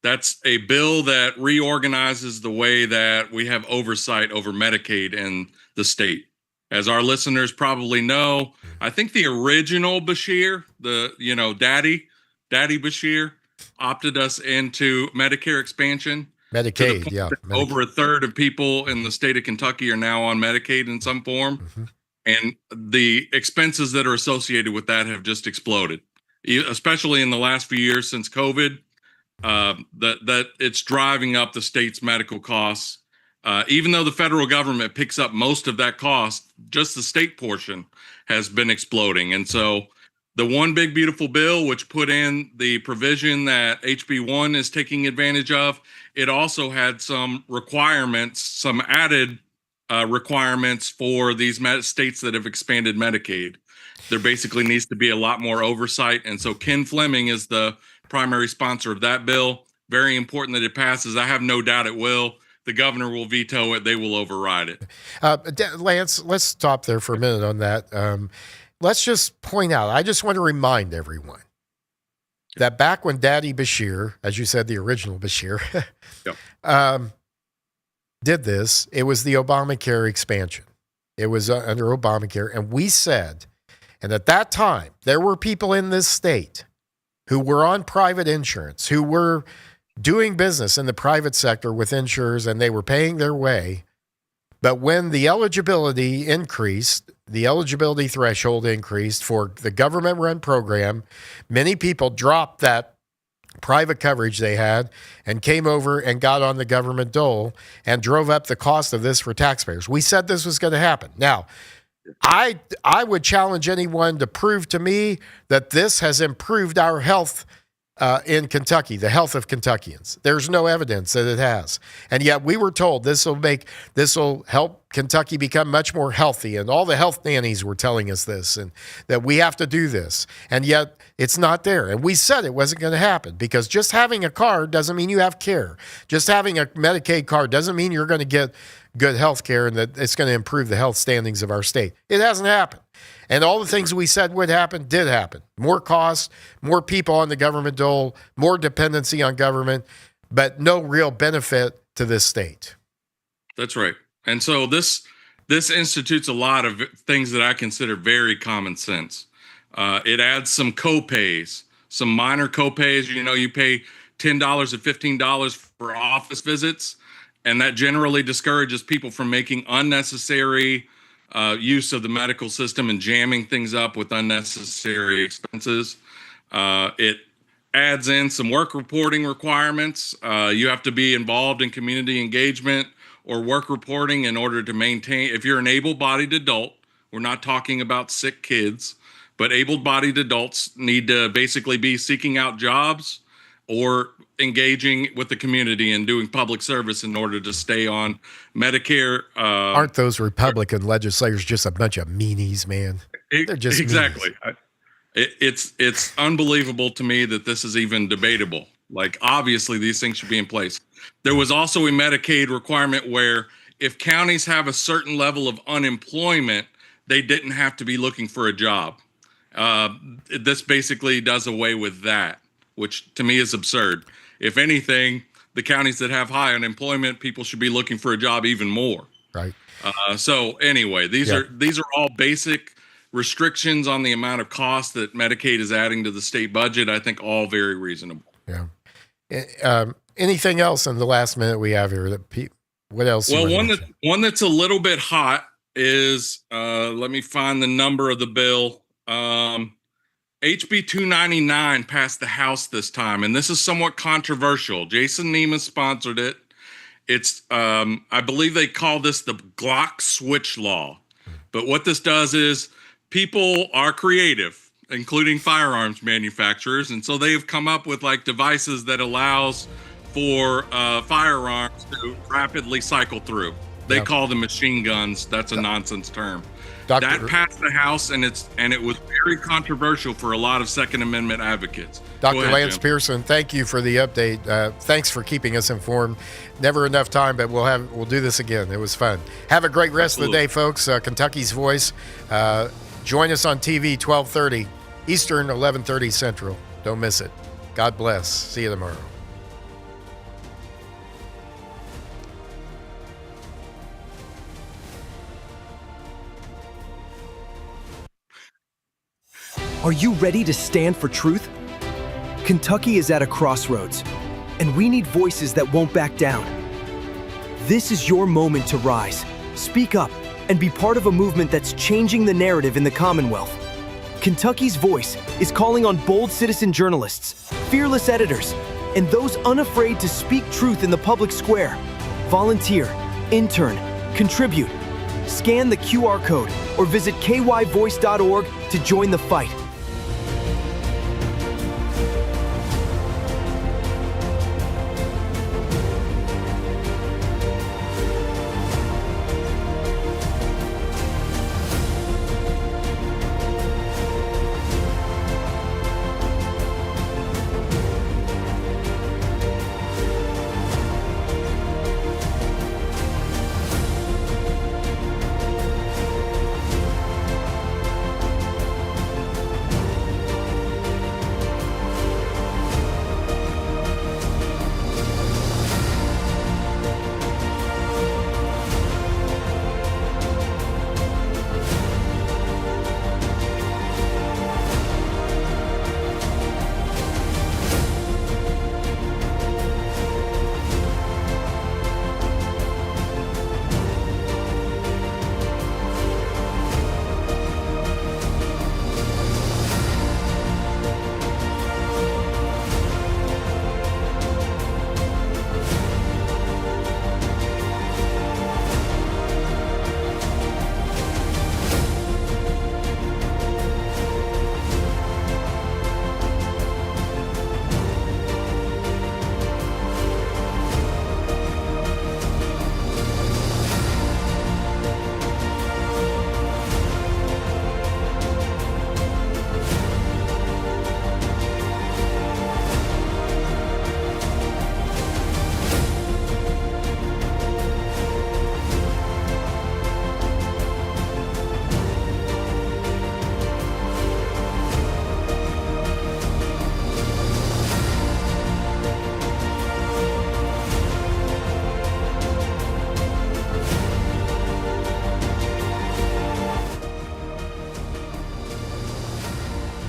That's a bill that reorganizes the way that we have oversight over Medicaid in the state. As our listeners probably know, I think the original Bashir, Daddy Bashir, opted us into Medicare expansion. Medicaid, yeah. Over a third of people in the state of Kentucky are now on Medicaid in some form. Mm-hmm. And the expenses that are associated with that have just exploded, especially in the last few years since COVID. that it's driving up the state's medical costs. Even though the federal government picks up most of that cost, just the state portion has been exploding. And so the one big beautiful bill, which put in the provision that HB1 is taking advantage of, it also had some requirements, some added requirements for these states that have expanded Medicaid. There basically needs to be a lot more oversight. And so Ken Fleming is the primary sponsor of that bill. Very important that it passes. I have no doubt it will. The governor will veto it. They will override it. Lance, let's stop there for a minute on that. Let's just point out, I just want to remind everyone that back when Daddy Bashir, as you said, the original Bashir, did this, it was the Obamacare expansion. It was under Obamacare. And we said, and at that time, there were people in this state who were on private insurance, who were doing business in the private sector with insurers, and they were paying their way. But when the eligibility increased, the eligibility threshold increased for the government-run program, many people dropped that private coverage they had and came over and got on the government dole and drove up the cost of this for taxpayers. We said this was going to happen. Now, I would challenge anyone to prove to me that this has improved our health in Kentucky, the health of Kentuckians. There's no evidence that it has. And yet we were told this will help Kentucky become much more healthy. And all the health nannies were telling us this, and that we have to do this. And yet it's not there. And we said it wasn't going to happen, because just having a card doesn't mean you have care. Just having a Medicaid card doesn't mean you're going to get good health care and that it's going to improve the health standings of our state. It hasn't happened. And all the things we said would happen did happen. More costs, more people on the government dole, more dependency on government, but no real benefit to this state. That's right. And so this institutes a lot of things that I consider very common sense. It adds some copays, some minor copays. You know, you pay $10 or $15 for office visits, and that generally discourages people from making unnecessary use of the medical system and jamming things up with unnecessary expenses. It adds in some work reporting requirements. You have to be involved in community engagement or work reporting in order to maintain, if you're an able-bodied adult, we're not talking about sick kids, but able-bodied adults need to basically be seeking out jobs or engaging with the community and doing public service in order to stay on Medicare. Aren't those Republican legislators just a bunch of meanies, man? They're just exactly. Meanies. It's unbelievable to me that this is even debatable. Like, obviously, these things should be in place. There was also a Medicaid requirement where if counties have a certain level of unemployment, they didn't have to be looking for a job. This basically does away with that, which to me is absurd. If anything, the counties that have high unemployment, people should be looking for a job even more. Right. So anyway, these are all basic restrictions on the amount of cost that Medicaid is adding to the state budget. I think all very reasonable. Yeah. Anything else in the last minute we have here? What else? Well, one that's a little bit hot is let me find the number of the bill. HB 299 passed the House this time, and this is somewhat controversial. Jason Neiman sponsored it. It's, I believe they call this the Glock switch law. But what this does is people are creative, including firearms manufacturers, and so they have come up with like devices that allows for firearms to rapidly cycle through. They call them machine guns. That's a nonsense term. That passed the House, and it was very controversial for a lot of Second Amendment advocates. Dr. Lance Pearson, thank you for the update. Thanks for keeping us informed. Never enough time, but we'll do this again. It was fun. Have a great rest of the day, folks. Kentucky's Voice. Join us on TV 12:30 Eastern, 11:30 Central. Don't miss it. God bless. See you tomorrow. Are you ready to stand for truth? Kentucky is at a crossroads, and we need voices that won't back down. This is your moment to rise, speak up, and be part of a movement that's changing the narrative in the Commonwealth. Kentucky's Voice is calling on bold citizen journalists, fearless editors, and those unafraid to speak truth in the public square. Volunteer, intern, contribute. Scan the QR code or visit kyvoice.org to join the fight.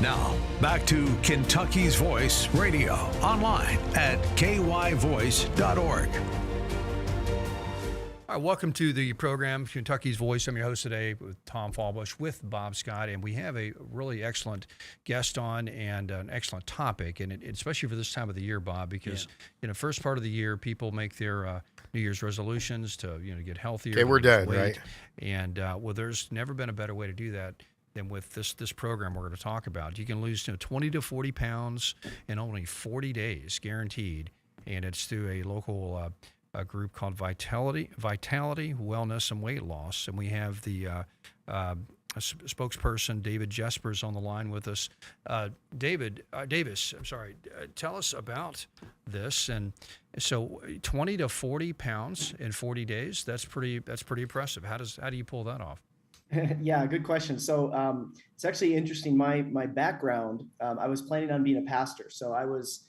Now, back to Kentucky's Voice Radio, online at kyvoice.org. All right, welcome to the program, Kentucky's Voice. I'm your host today with Tom Fallbush with Bob Scott, and we have a really excellent guest on and an excellent topic, and especially for this time of the year, Bob, because in the first part of the year, people make their New Year's resolutions to get healthier. Okay, we're dead, right? And well, there's never been a better way to do that than with this program we're going to talk about. You can lose 20 to 40 pounds in only 40 days, guaranteed, and it's through a local a group called Vitality, Wellness, and Weight Loss. And we have the spokesperson, David Jespers, on the line with us. Davis, I'm sorry. Tell us about this. And so 20 to 40 pounds in 40 days, that's pretty impressive. How do you pull that off? Yeah, good question. So it's actually interesting. My background, I was planning on being a pastor. So I was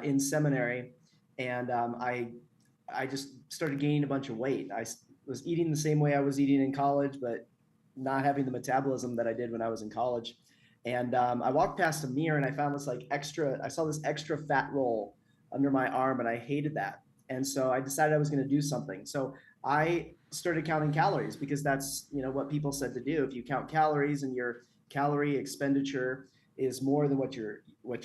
in seminary, and I just started gaining a bunch of weight. I was eating the same way I was eating in college, but not having the metabolism that I did when I was in college. And I walked past a mirror and I found this I saw this extra fat roll under my arm, and I hated that. And so I decided I was going to do something. So I started counting calories, because that's, what people said to do. If you count calories and your calorie expenditure is more than what your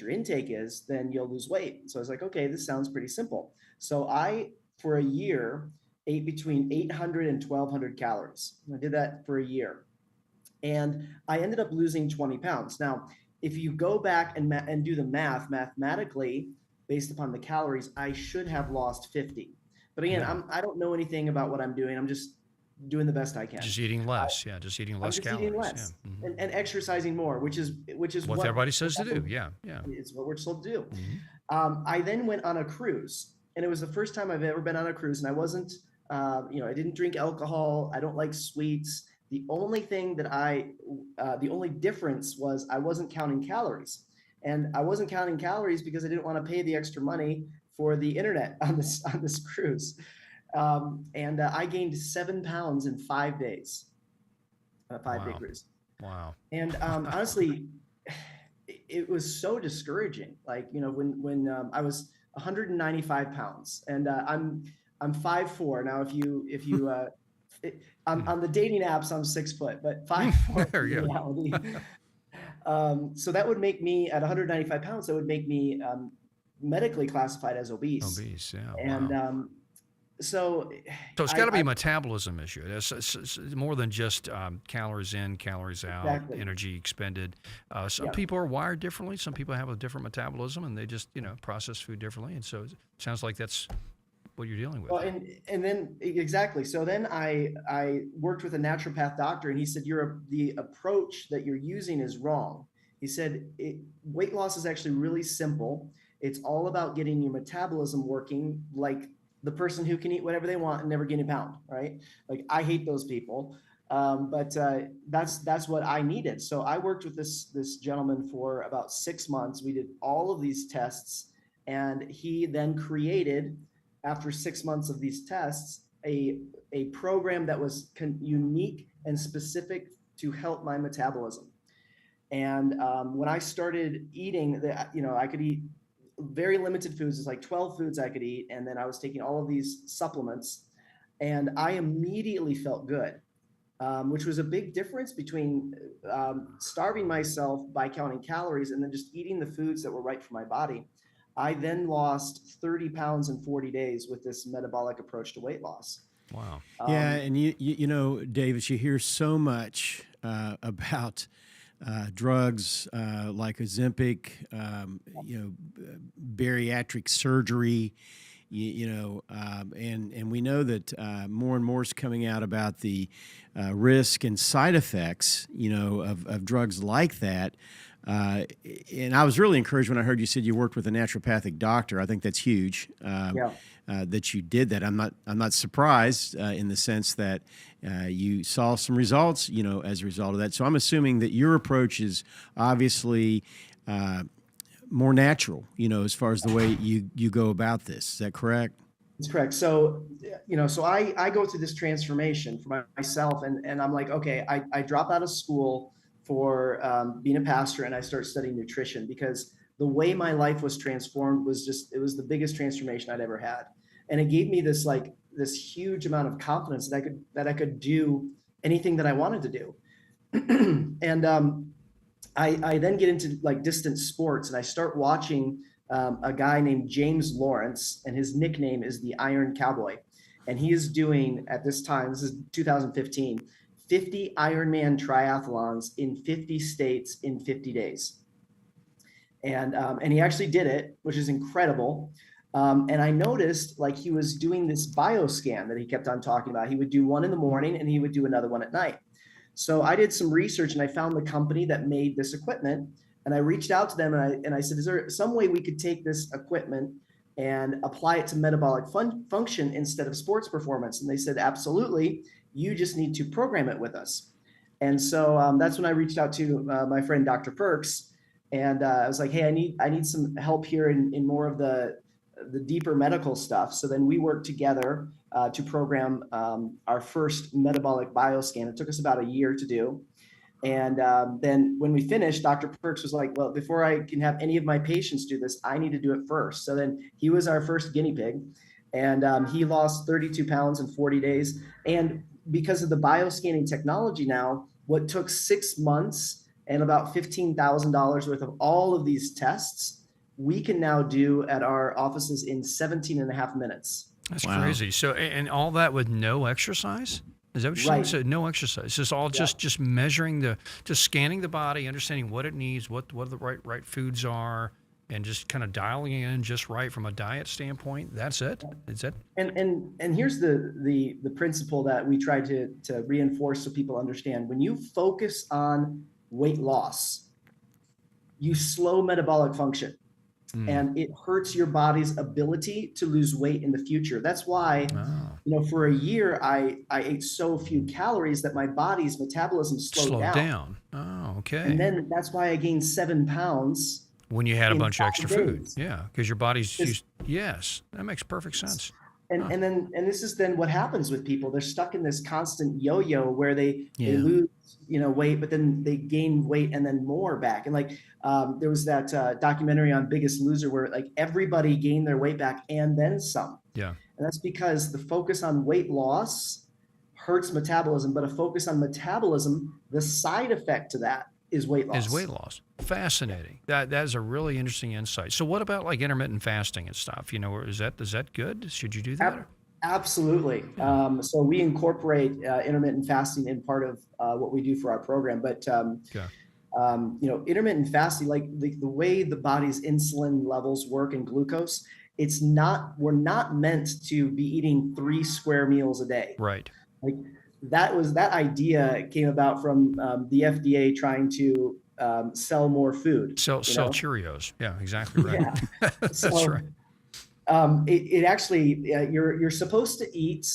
intake is, then you'll lose weight. So I was like, okay, this sounds pretty simple. So I, for a year, ate between 800 and 1200 calories. I did that for a year, and I ended up losing 20 pounds. Now, if you go back and do the mathematically, based upon the calories, I should have lost 50. But again, I don't know anything about what I'm doing. I'm just doing the best I can. Just eating less, just eating less calories. Eating less, yeah. Mm-hmm. and exercising more, which is what everybody says to do. Yeah. It's what we're told to do. Mm-hmm. I then went on a cruise, and it was the first time I've ever been on a cruise, and I wasn't, I didn't drink alcohol. I don't like sweets. The only thing that the only difference was I wasn't counting calories, and I wasn't counting calories because I didn't want to pay the extra money for the internet on this cruise. And I gained 7 pounds in 5 days, on a 5-day cruise. Wow. And honestly, it was so discouraging. Like, when I was 195 pounds, and I'm 5'4". Now, if you on the dating apps, I'm 6 foot, but 5'4" in reality. So that would make me, at 195 pounds, that would make me medically classified as obese. Obese, yeah. And Wow. so So it's got to be a metabolism issue. It's more than just calories in, calories out, Exactly. energy expended. Some Yeah. people are wired differently. Some people have a different metabolism, and they just process food differently. And so it sounds like that's what you're dealing with. Well, and then exactly. So then I worked with a naturopath doctor, and he said, the approach that you're using is wrong. He said weight loss is actually really simple. It's all about getting your metabolism working like the person who can eat whatever they want and never gain a pound, right? Like I hate those people. But that's what I needed. So I worked with this gentleman for about 6 months. We did all of these tests, and he then created, after 6 months of these tests, a program that was unique and specific to help my metabolism. And when I started eating, I could eat very limited foods. It's like 12 foods I could eat, and then I was taking all of these supplements, and I immediately felt good. Which was a big difference between starving myself by counting calories and then just eating the foods that were right for my body. I then lost 30 pounds in 40 days with this metabolic approach to weight loss. Wow. Yeah, and you know, Davis, you hear so much about drugs like Ozempic, bariatric surgery. And we know that more and more is coming out about the risk and side effects, of drugs like that. And I was really encouraged when I heard you said you worked with a naturopathic doctor. I think that's huge. That you did that. I'm not surprised in the sense that you saw some results, as a result of that. So I'm assuming that your approach is obviously more natural, as far as the way you go about this. Is that correct? That's correct. So, so I go through this transformation for myself, and I'm like, okay, I drop out of school for being a pastor, and I start studying nutrition, because the way my life was transformed was it was the biggest transformation I'd ever had. And it gave me this huge amount of confidence that I could do anything that I wanted to do. And I then get into distance sports, and I start watching a guy named James Lawrence, and his nickname is the Iron Cowboy. And he is doing, at this time, this is 2015, 50 Ironman triathlons in 50 states in 50 days. And he actually did it, which is incredible. And I noticed he was doing this bioscan that he kept on talking about. He would do one in the morning and he would do another one at night. So I did some research, and I found the company that made this equipment, and I reached out to them, and I said, is there some way we could take this equipment and apply it to metabolic function instead of sports performance? And they said, absolutely. You just need to program it with us. And so that's when I reached out to my friend, Dr. Perks. And I was like, hey, I need some help here in more of the deeper medical stuff. So then we worked together to program our first metabolic bioscan. It took us about a year to do. And then when we finished, Dr. Perks was like, well, before I can have any of my patients do this, I need to do it first. So then he was our first guinea pig, and he lost 32 pounds in 40 days. And because of the bioscanning technology now, what took 6 months and about $15,000 worth of all of these tests, we can now do at our offices in 17 and a half minutes. That's crazy. So, and all that with no exercise? Is that what you're saying? So no exercise. It's just all just measuring just scanning the body, understanding what it needs, what the right foods are, and just kind of dialing in just right from a diet standpoint. That's it. Is that? And here's the principle that we try to reinforce so people understand. When you focus on weight loss, you slow metabolic function. And it hurts your body's ability to lose weight in the future. That's why, for a year, I ate so few calories that my body's metabolism slowed down. Oh, okay. And then that's why I gained 7 pounds. When you had a bunch of extra food. days. Yeah, because your body's used. Yes, that makes perfect sense. And this is then what happens with people. They're stuck in this constant yo-yo where they lose, weight, but then they gain weight and then more back. And there was that documentary on Biggest Loser where everybody gained their weight back and then some. Yeah. And that's because the focus on weight loss hurts metabolism, but a focus on metabolism, the side effect to that is weight loss. Is weight loss. Fascinating. That is a really interesting insight. So what about like intermittent fasting and stuff? You know, is that good? Should you do that? Absolutely. So we incorporate intermittent fasting in part of what we do for our program. But intermittent fasting, like the way the body's insulin levels work and glucose, we're not meant to be eating 3 square meals a day. Right. Like that idea came about from the FDA trying to sell more food. Sell Cheerios. Yeah, exactly right. Yeah. That's right. It actually, you're supposed to eat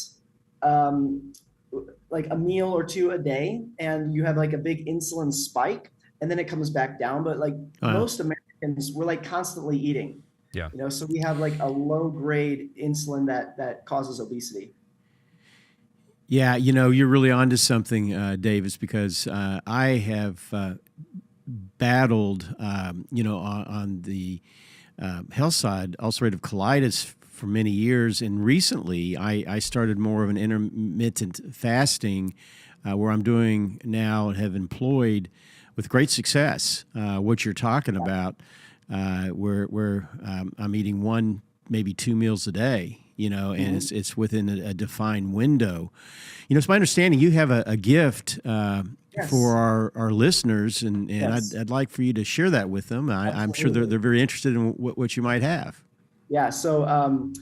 like a meal or 2 a day, and you have like a big insulin spike, and then it comes back down. But like most Americans, we're like constantly eating. Yeah. So we have like a low grade insulin that causes obesity. Yeah, you're really onto something, Davis, because I have battled, on the health side, ulcerative colitis for many years. And recently I started more of an intermittent fasting where I'm doing now and have employed with great success what you're talking about, where I'm eating 1, maybe 2 meals a day, and it's within a defined window. It's my understanding you have a gift for our listeners, and I'd like for you to share that with them. I'm sure they're very interested in what you might have. Yeah. So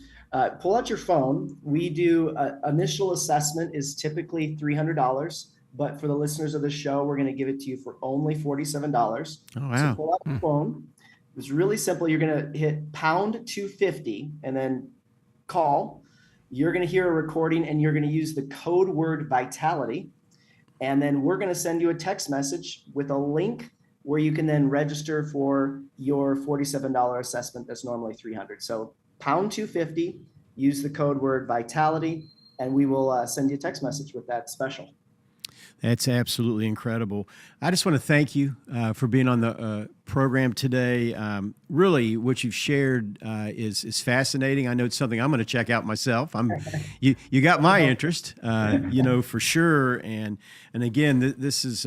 pull out your phone. We do initial assessment is typically $300, but for the listeners of the show, we're going to give it to you for only $47. Oh, wow. So pull out your phone. It's really simple. You're going to hit pound 250 and then call. You're going to hear a recording, and you're going to use the code word Vitality. And then we're going to send you a text message with a link where you can then register for your $47 assessment that's normally $300. So pound 250, use the code word Vitality, and we will send you a text message with that special. That's absolutely incredible. I just want to thank you for being on the program today. Really, what you've shared is fascinating. I know it's something I'm going to check out myself. You got my interest, for sure. And again, this is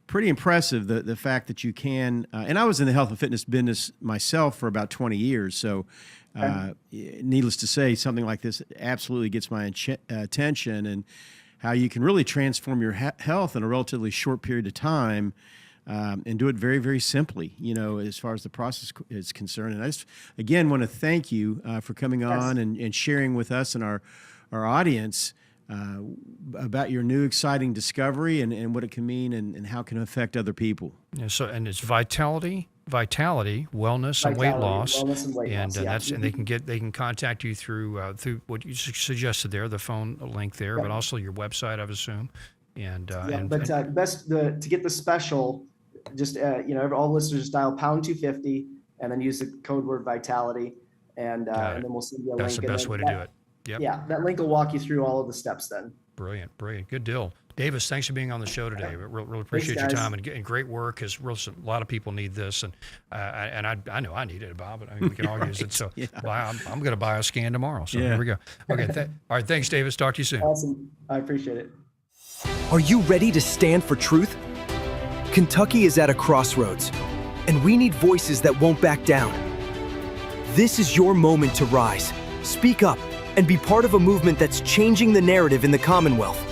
pretty impressive. The fact that you can. And I was in the health and fitness business myself for about 20 years. So, needless to say, something like this absolutely gets my attention, and how you can really transform your health in a relatively short period of time, and do it very, very simply, as far as the process is concerned. And I just, again, want to thank you for coming on and sharing with us and our audience about your new exciting discovery and what it can mean and how it can affect other people. Yeah, and it's Vitality, wellness, and weight loss. Wellness and weight loss, that's and they can contact you through what you suggested there, the phone link there, but also your website, I assume. To get the special, just all listeners just dial pound 250 and then use the code word Vitality, and then we'll send you a link. That's the best way to do it. Yep. Yeah, that link will walk you through all of the steps then. Brilliant. Good deal. Davis, thanks for being on the show today. Really appreciate your time and great work, because a lot of people need this, and I know I need it, Bob, but we can all use it. So I'm going to buy a scan tomorrow. So here we go. Okay. All right. Thanks, Davis. Talk to you soon. Awesome. I appreciate it. Are you ready to stand for truth? Kentucky is at a crossroads, and we need voices that won't back down. This is your moment to rise, speak up, and be part of a movement that's changing the narrative in the Commonwealth.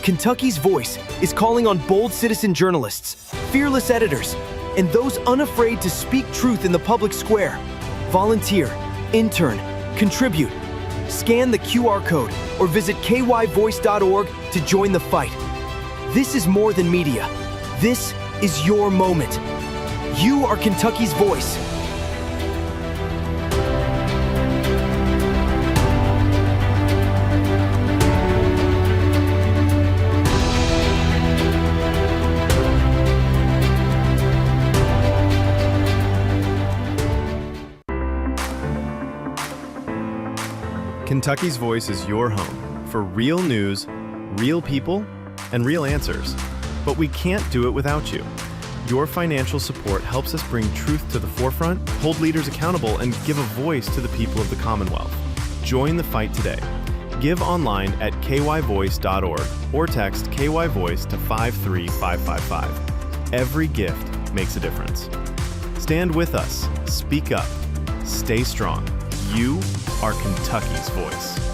Kentucky's Voice is calling on bold citizen journalists, fearless editors, and those unafraid to speak truth in the public square. Volunteer, intern, contribute. Scan the QR code or visit kyvoice.org to join the fight. This is more than media. This is your moment. You are Kentucky's voice. Kentucky's Voice is your home for real news, real people, and real answers. But we can't do it without you. Your financial support helps us bring truth to the forefront, hold leaders accountable, and give a voice to the people of the Commonwealth. Join the fight today. Give online at kyvoice.org or text KY Voice to 53555. Every gift makes a difference. Stand with us. Speak up. Stay strong. You are Kentucky's voice.